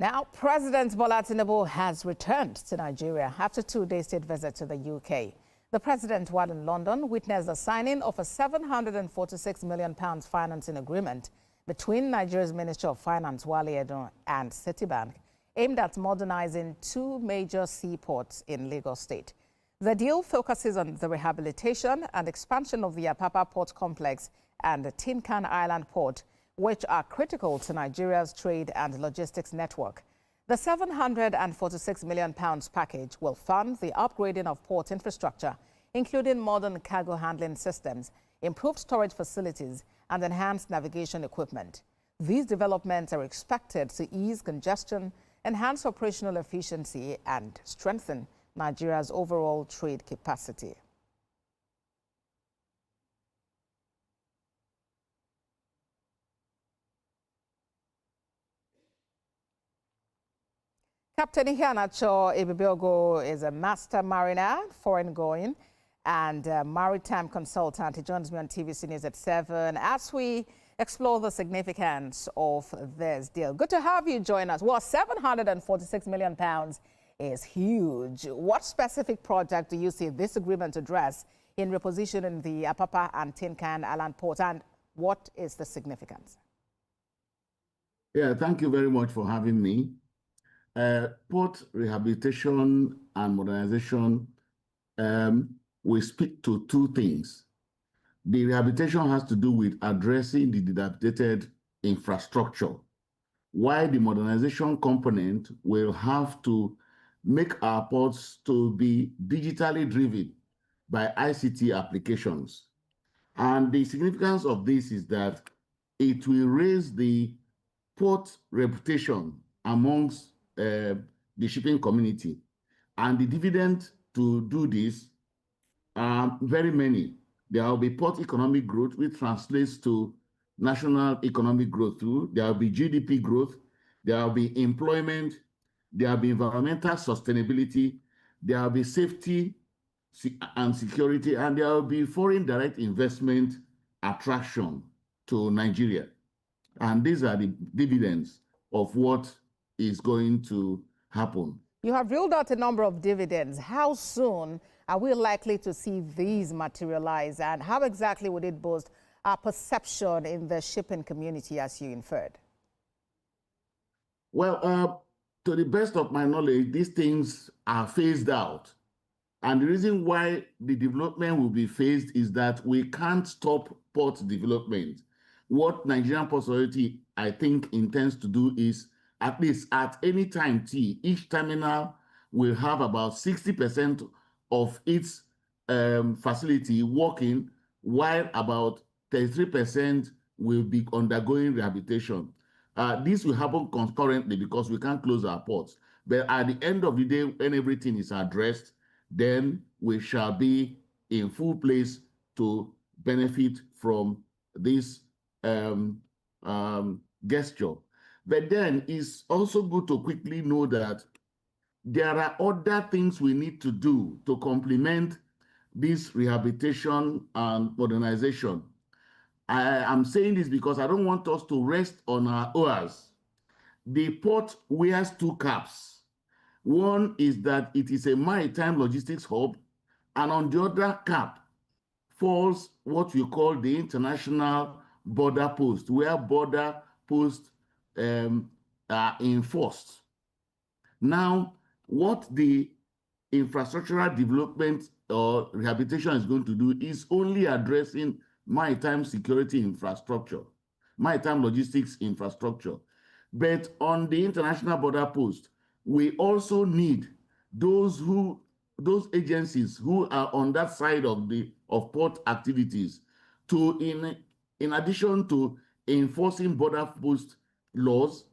Now, President Bola Tinubu has returned to Nigeria after a two-day state visit to the UK. The president, while in London, witnessed the signing of a £746 million financing agreement between Nigeria's Ministry of Finance, Wale Edun, and Citibank, aimed at modernizing two major seaports in Lagos State. The deal focuses on the rehabilitation and expansion of the Apapa Port Complex and the Tin Can Island Port, which are critical to Nigeria's trade and logistics network. The £746 million package will fund the upgrading of port infrastructure, including modern cargo handling systems, improved storage facilities, and enhanced navigation equipment. These developments are expected to ease congestion, enhance operational efficiency, and strengthen Nigeria's overall trade capacity. Captain Iheanacho Ebubeogu is a master mariner, foreign-going, and maritime consultant. He joins me on TVC News at 7 as we explore the significance of this deal. Good to have you join us. Well, £746 million is huge. What specific project do you see this agreement address in repositioning the Apapa and Tin Can Island ports, and what is the significance? Yeah, thank you very much for having me. Port rehabilitation and modernization, we speak to two things. The rehabilitation has to do with addressing the dilapidated infrastructure, while the modernization component will have to make our ports to be digitally driven by ICT applications. And the significance of this is that it will raise the port reputation amongst the shipping community. And the dividend to do this are very many. There will be port economic growth, which translates to national economic growth too. There will be GDP growth. There will be employment. There will be environmental sustainability. There will be safety and security. And there will be foreign direct investment attraction to Nigeria. And these are the dividends of what is going to happen. You have ruled out a number of dividends. How soon are we likely to see these materialize, and how exactly would it boost our perception in the shipping community, as you inferred? Well, to the best of my knowledge, these things are phased out. And the reason why the development will be phased is that we can't stop port development. What Nigerian Port Authority, I think, intends to do is, at least at any time T, each terminal will have about 60% of its facility working, while about 33% will be undergoing rehabilitation. This will happen concurrently because we can't close our ports. But at the end of the day, when everything is addressed, then we shall be in full place to benefit from this gesture. But then it's also good to quickly know that there are other things we need to do to complement this rehabilitation and modernization. I am saying this because I don't want us to rest on our oars. The port wears two caps. One is that it is a maritime logistics hub, and on the other cap falls what we call the international border post, where border posts are enforced. Now, what the infrastructural development or rehabilitation is going to do is only addressing maritime security infrastructure, maritime logistics infrastructure. But on the international border post, we also need those agencies who are on that side of port activities to, in addition to enforcing border post laws,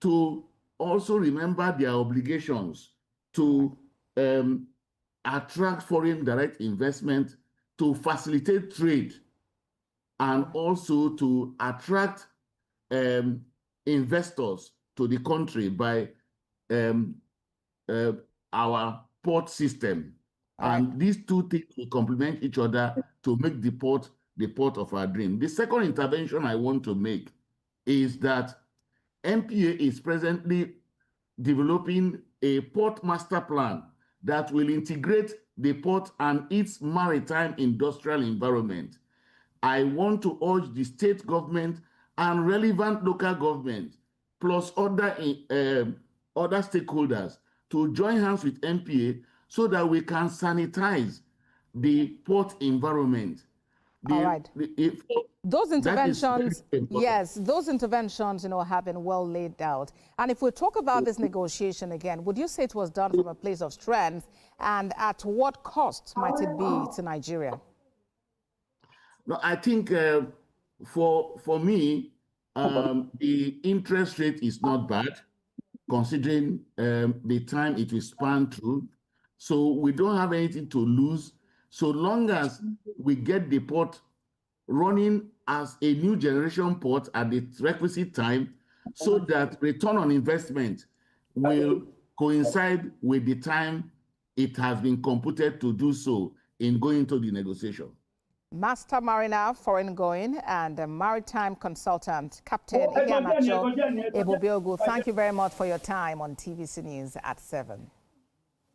to also remember their obligations to attract foreign direct investment, to facilitate trade, and also to attract investors to the country by our port system. And these two things will complement each other to make the port of our dream. The second intervention I want to make is that NPA is presently developing a port master plan that will integrate the port and its maritime industrial environment. I want to urge the state government and relevant local government, plus other stakeholders, to join hands with MPA so that we can sanitize the port environment. All right. Those interventions, yes, those interventions, have been well laid out. And if we talk about this negotiation again, would you say it was done from a place of strength, and at what cost might it be to Nigeria? No, I think for me, the interest rate is not bad, considering the time it will span through. So we don't have anything to lose, so long as we get the port running as a new generation port at the requisite time, so that return on investment will coincide with the time it has been computed to do so in going to the negotiation. Master Mariner, foreign going, and maritime consultant, Captain Ebubeogu, thank you very much for your time on TVC News at 7.